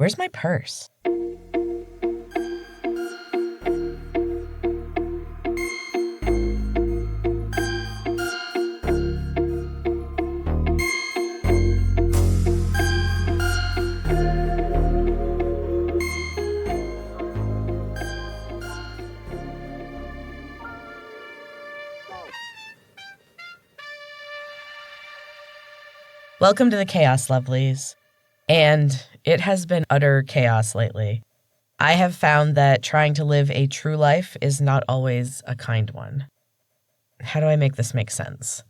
Where's my purse? Welcome to the chaos, lovelies. And it has been utter chaos lately. I have found that trying to live a true life is not always a kind one. How do I make this make sense?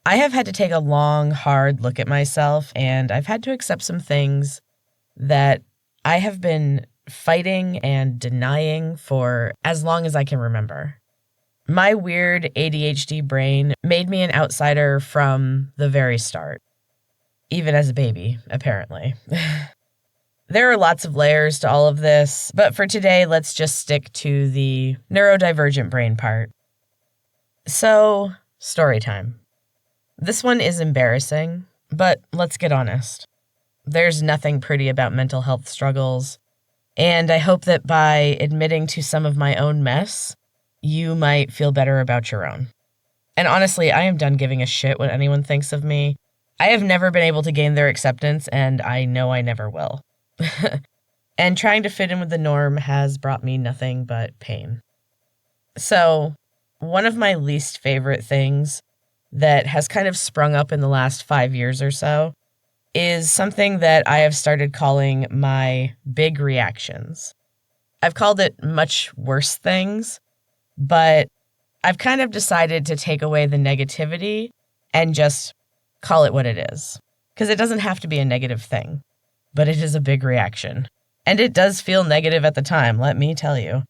I have had to take a long, hard look at myself, and I've had to accept some things that I have been fighting and denying for as long as I can remember. My weird ADHD brain made me an outsider from the very start. Even as a baby, apparently. There are lots of layers to all of this, but for today, let's just stick to the neurodivergent brain part. So, story time. This one is embarrassing, but let's get honest. There's nothing pretty about mental health struggles, and I hope that by admitting to some of my own mess, you might feel better about your own. And honestly, I am done giving a shit what anyone thinks of me. I have never been able to gain their acceptance, and I know I never will. And trying to fit in with the norm has brought me nothing but pain. So, one of my least favorite things that has kind of sprung up in the last 5 years or so is something that I have started calling my big reactions. I've called it much worse things, but I've kind of decided to take away the negativity and just call it what it is. Because it doesn't have to be a negative thing, but it is a big reaction. And it does feel negative at the time, let me tell you.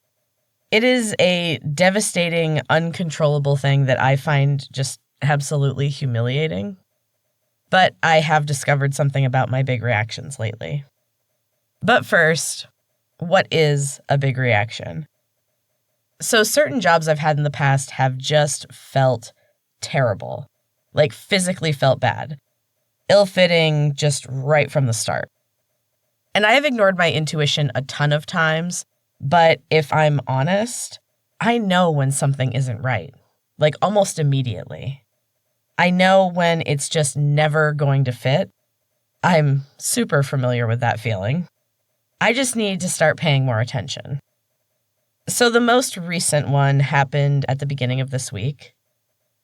It is a devastating, uncontrollable thing that I find just absolutely humiliating. But I have discovered something about my big reactions lately. But first, what is a big reaction? So certain jobs I've had in the past have just felt terrible, like physically felt bad, ill-fitting just right from the start. And I have ignored my intuition a ton of times, but if I'm honest, I know when something isn't right, like almost immediately. I know when it's just never going to fit. I'm super familiar with that feeling. I just need to start paying more attention. So the most recent one happened at the beginning of this week.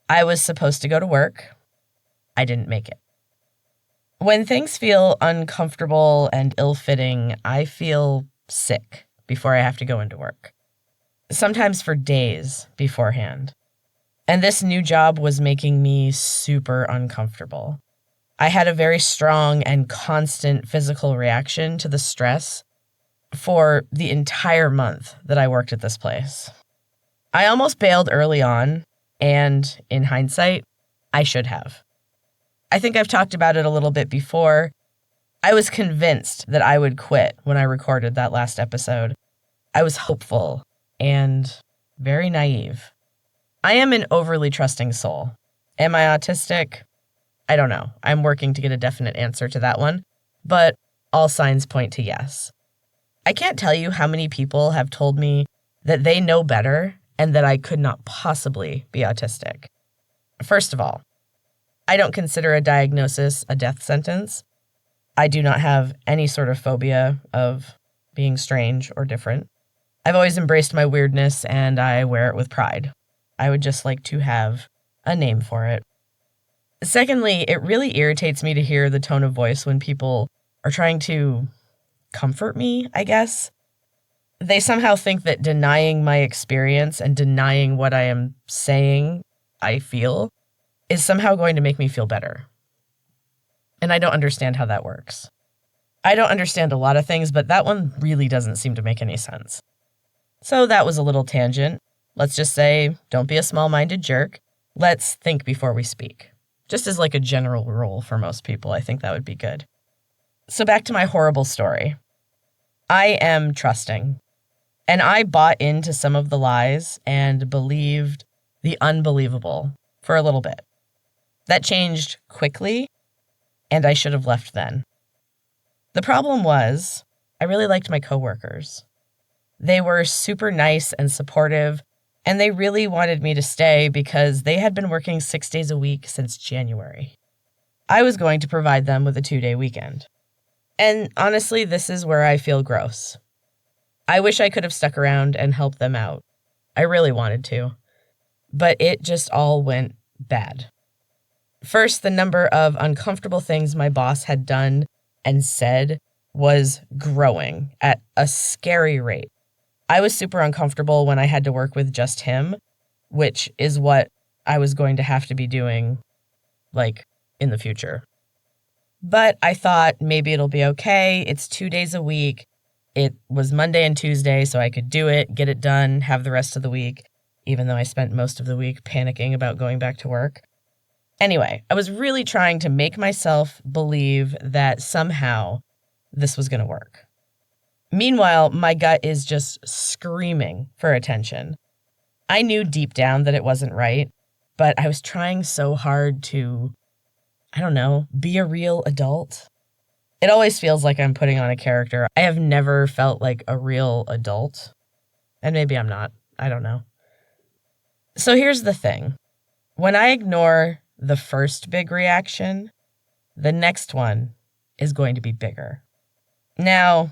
I was supposed to go to work. I didn't make it. When things feel uncomfortable and ill-fitting, I feel sick before I have to go into work. Sometimes for days beforehand. And this new job was making me super uncomfortable. I had a very strong and constant physical reaction to the stress for the entire month that I worked at this place. I almost bailed early on, and in hindsight, I should have. I think I've talked about it a little bit before. I was convinced that I would quit when I recorded that last episode. I was hopeful and very naive. I am an overly trusting soul. Am I autistic? I don't know. I'm working to get a definite answer to that one, but all signs point to yes. I can't tell you how many people have told me that they know better and that I could not possibly be autistic. First of all, I don't consider a diagnosis a death sentence. I do not have any sort of phobia of being strange or different. I've always embraced my weirdness and I wear it with pride. I would just like to have a name for it. Secondly, it really irritates me to hear the tone of voice when people are trying to comfort me, I guess. They somehow think that denying my experience and denying what I am saying I feel is somehow going to make me feel better. And I don't understand how that works. I don't understand a lot of things, but that one really doesn't seem to make any sense. So that was a little tangent. Let's just say, don't be a small-minded jerk. Let's think before we speak. Just as like a general rule for most people, I think that would be good. So back to my horrible story. I am trusting. And I bought into some of the lies and believed the unbelievable for a little bit. That changed quickly, and I should have left then. The problem was, I really liked my coworkers. They were super nice and supportive, and they really wanted me to stay because they had been working 6 days a week since January. I was going to provide them with a 2-day weekend. And honestly, this is where I feel gross. I wish I could have stuck around and helped them out. I really wanted to. But it just all went bad. First, the number of uncomfortable things my boss had done and said was growing at a scary rate. I was super uncomfortable when I had to work with just him, which is what I was going to have to be doing, in the future. But I thought maybe it'll be okay. It's 2 days a week. It was Monday and Tuesday, so I could do it, get it done, have the rest of the week, even though I spent most of the week panicking about going back to work. Anyway, I was really trying to make myself believe that somehow this was going to work. Meanwhile, my gut is just screaming for attention. I knew deep down that it wasn't right, but I was trying so hard to, be a real adult. It always feels like I'm putting on a character. I have never felt like a real adult. And maybe I'm not. I don't know. So here's the thing. When I ignore the first big reaction, the next one is going to be bigger. Now,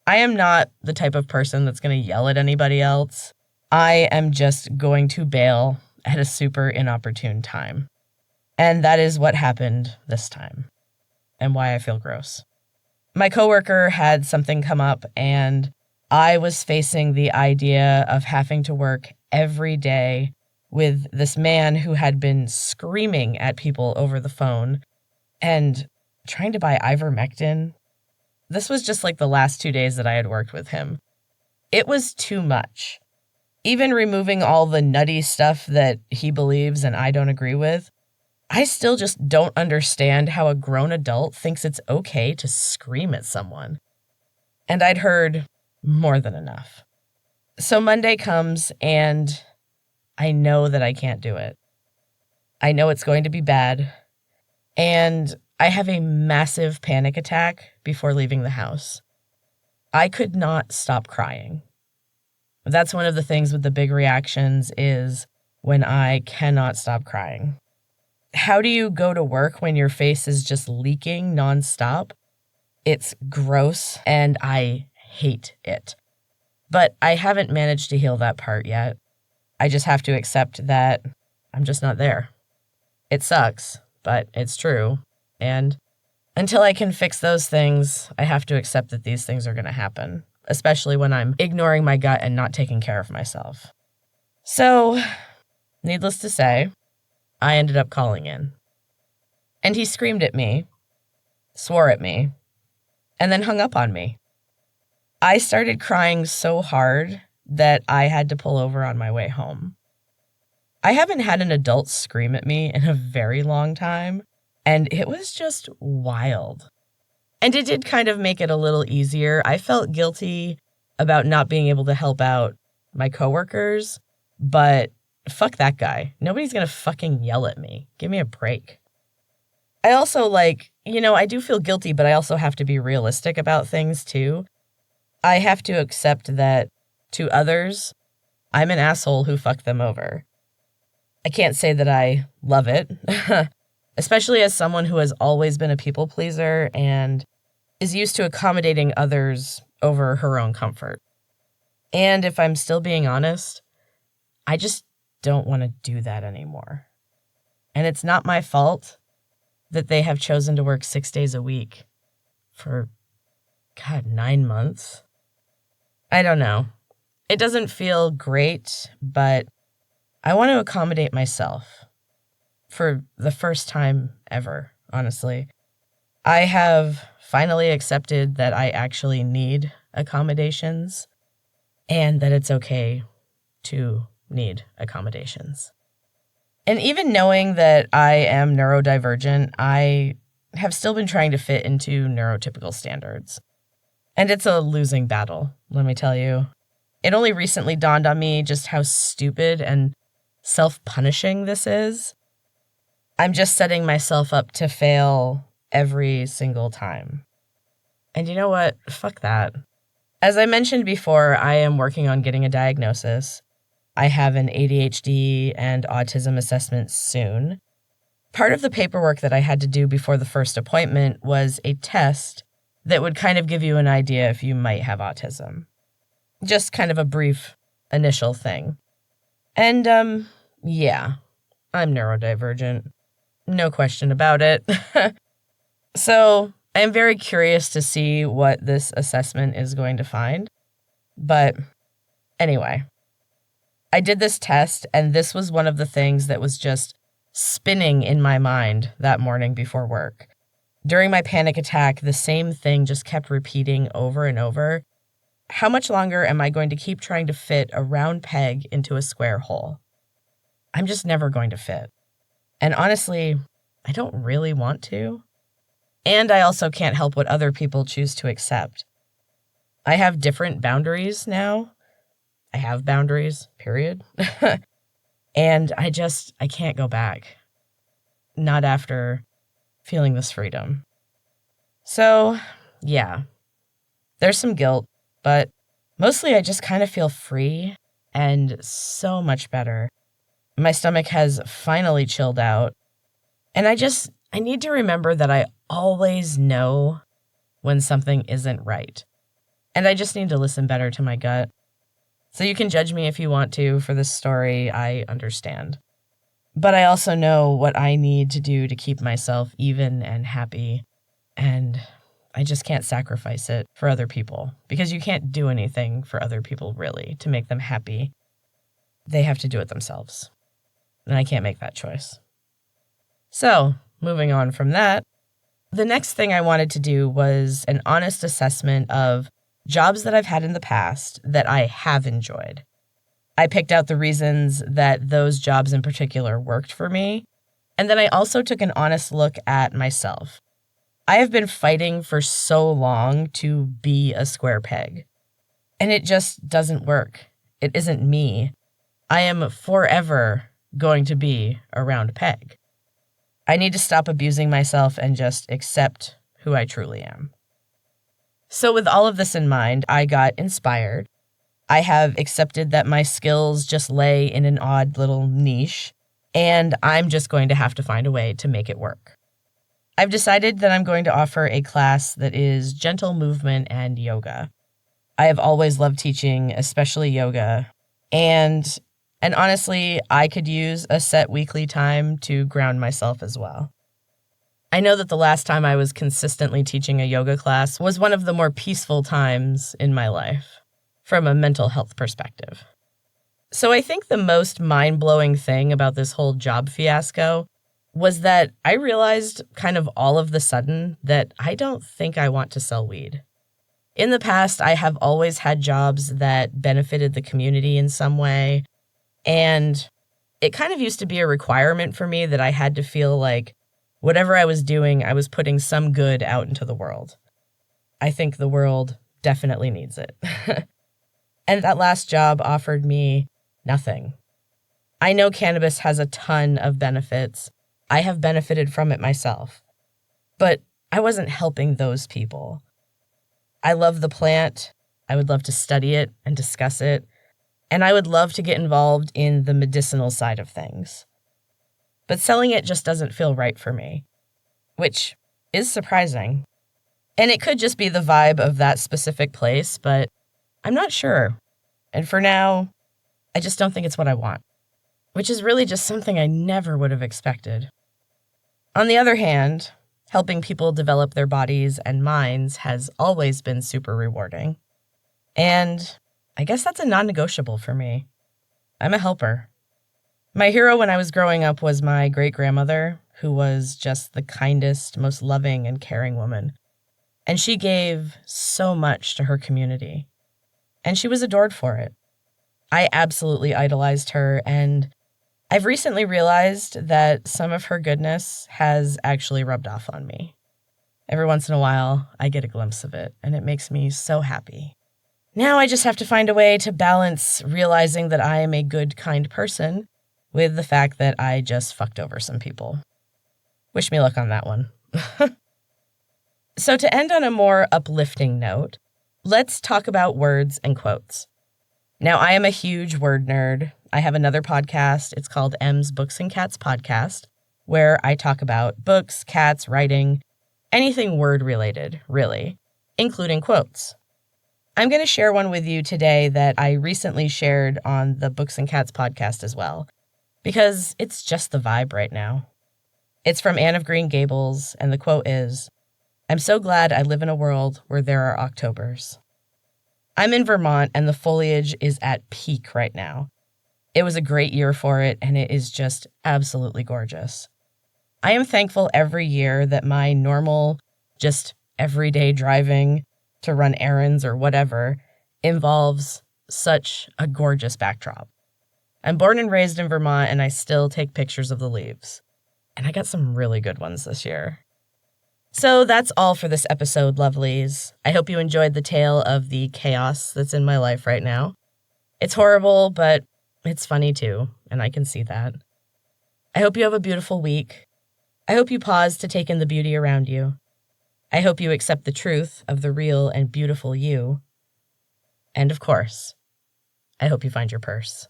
I am not the type of person that's going to yell at anybody else. I am just going to bail at a super inopportune time. And that is what happened this time, and why I feel gross. My coworker had something come up, and I was facing the idea of having to work every day with this man who had been screaming at people over the phone and trying to buy ivermectin. This was just like the last 2 days that I had worked with him. It was too much. Even removing all the nutty stuff that he believes and I don't agree with, I still just don't understand how a grown adult thinks it's okay to scream at someone. And I'd heard more than enough. So Monday comes and I know that I can't do it. I know it's going to be bad. And I have a massive panic attack before leaving the house. I could not stop crying. That's one of the things with the big reactions is when I cannot stop crying. How do you go to work when your face is just leaking nonstop? It's gross and I hate it. But I haven't managed to heal that part yet. I just have to accept that I'm just not there. It sucks, but it's true. And until I can fix those things, I have to accept that these things are going to happen, especially when I'm ignoring my gut and not taking care of myself. So, needless to say, I ended up calling in. And he screamed at me, swore at me, and then hung up on me. I started crying so hard that I had to pull over on my way home. I haven't had an adult scream at me in a very long time, and it was just wild. And it did kind of make it a little easier. I felt guilty about not being able to help out my coworkers, but fuck that guy. Nobody's gonna fucking yell at me. Give me a break. I also I do feel guilty, but I also have to be realistic about things too. I have to accept that to others, I'm an asshole who fucked them over. I can't say that I love it, especially as someone who has always been a people pleaser and is used to accommodating others over her own comfort. And if I'm still being honest, I just don't want to do that anymore. And it's not my fault that they have chosen to work 6 days a week for, 9 months. I don't know. It doesn't feel great, but I want to accommodate myself for the first time ever, honestly. I have finally accepted that I actually need accommodations and that it's okay to need accommodations. And even knowing that I am neurodivergent, I have still been trying to fit into neurotypical standards. And it's a losing battle, let me tell you. It only recently dawned on me just how stupid and self-punishing this is. I'm just setting myself up to fail every single time. And you know what? Fuck that. As I mentioned before, I am working on getting a diagnosis. I have an ADHD and autism assessment soon. Part of the paperwork that I had to do before the first appointment was a test that would kind of give you an idea if you might have autism. Just kind of a brief initial thing. And, yeah, I'm neurodivergent. No question about it. So I am very curious to see what this assessment is going to find. But anyway, I did this test, and this was one of the things that was just spinning in my mind that morning before work. During my panic attack, the same thing just kept repeating over and over. How much longer am I going to keep trying to fit a round peg into a square hole? I'm just never going to fit. And honestly, I don't really want to. And I also can't help what other people choose to accept. I have different boundaries now. I have boundaries, period. And I can't go back. Not after feeling this freedom. So, yeah, there's some guilt, but mostly I just kind of feel free and so much better. My stomach has finally chilled out, and I need to remember that I always know when something isn't right. And I just need to listen better to my gut. So you can judge me if you want to for this story, I understand. But I also know what I need to do to keep myself even and happy. And I just can't sacrifice it for other people, because you can't do anything for other people, really, to make them happy. They have to do it themselves. And I can't make that choice. So, moving on from that, the next thing I wanted to do was an honest assessment of jobs that I've had in the past that I have enjoyed. I picked out the reasons that those jobs in particular worked for me, and then I also took an honest look at myself. I have been fighting for so long to be a square peg, and it just doesn't work. It isn't me. I am forever going to be a round peg. I need to stop abusing myself and just accept who I truly am. So with all of this in mind, I got inspired. I have accepted that my skills just lay in an odd little niche, and I'm just going to have to find a way to make it work. I've decided that I'm going to offer a class that is gentle movement and yoga. I have always loved teaching, especially yoga, and honestly, I could use a set weekly time to ground myself as well. I know that the last time I was consistently teaching a yoga class was one of the more peaceful times in my life, from a mental health perspective. So I think the most mind-blowing thing about this whole job fiasco was that I realized kind of all of the sudden that I don't think I want to sell weed. In the past, I have always had jobs that benefited the community in some way, and it kind of used to be a requirement for me that I had to feel like whatever I was doing, I was putting some good out into the world. I think the world definitely needs it. And that last job offered me nothing. I know cannabis has a ton of benefits. I have benefited from it myself. But I wasn't helping those people. I love the plant. I would love to study it and discuss it. And I would love to get involved in the medicinal side of things. But selling it just doesn't feel right for me, which is surprising. And it could just be the vibe of that specific place, but I'm not sure. And for now, I just don't think it's what I want, which is really just something I never would have expected. On the other hand, helping people develop their bodies and minds has always been super rewarding. And I guess that's a non-negotiable for me. I'm a helper. My hero when I was growing up was my great-grandmother, who was just the kindest, most loving and caring woman. And she gave so much to her community. And she was adored for it. I absolutely idolized her, and I've recently realized that some of her goodness has actually rubbed off on me. Every once in a while, I get a glimpse of it, and it makes me so happy. Now I just have to find a way to balance realizing that I am a good, kind person with the fact that I just fucked over some people. Wish me luck on that one. So to end on a more uplifting note, let's talk about words and quotes. Now, I am a huge word nerd. I have another podcast. It's called M's Books and Cats Podcast, where I talk about books, cats, writing, anything word related, really, including quotes. I'm going to share one with you today that I recently shared on the Books and Cats podcast as well, because it's just the vibe right now. It's from Anne of Green Gables, and the quote is, "I'm so glad I live in a world where there are Octobers." I'm in Vermont, and the foliage is at peak right now. It was a great year for it, and it is just absolutely gorgeous. I am thankful every year that my normal, just everyday driving to run errands or whatever involves such a gorgeous backdrop. I'm born and raised in Vermont, and I still take pictures of the leaves. And I got some really good ones this year. So that's all for this episode, lovelies. I hope you enjoyed the tale of the chaos that's in my life right now. It's horrible, but it's funny too, and I can see that. I hope you have a beautiful week. I hope you pause to take in the beauty around you. I hope you accept the truth of the real and beautiful you. And of course, I hope you find your purse.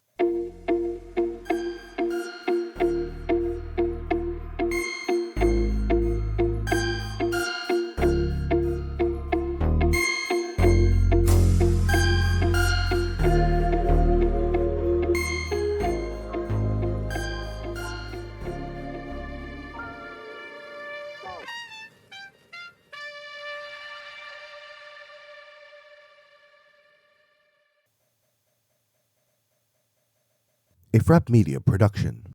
A FrappMedia production.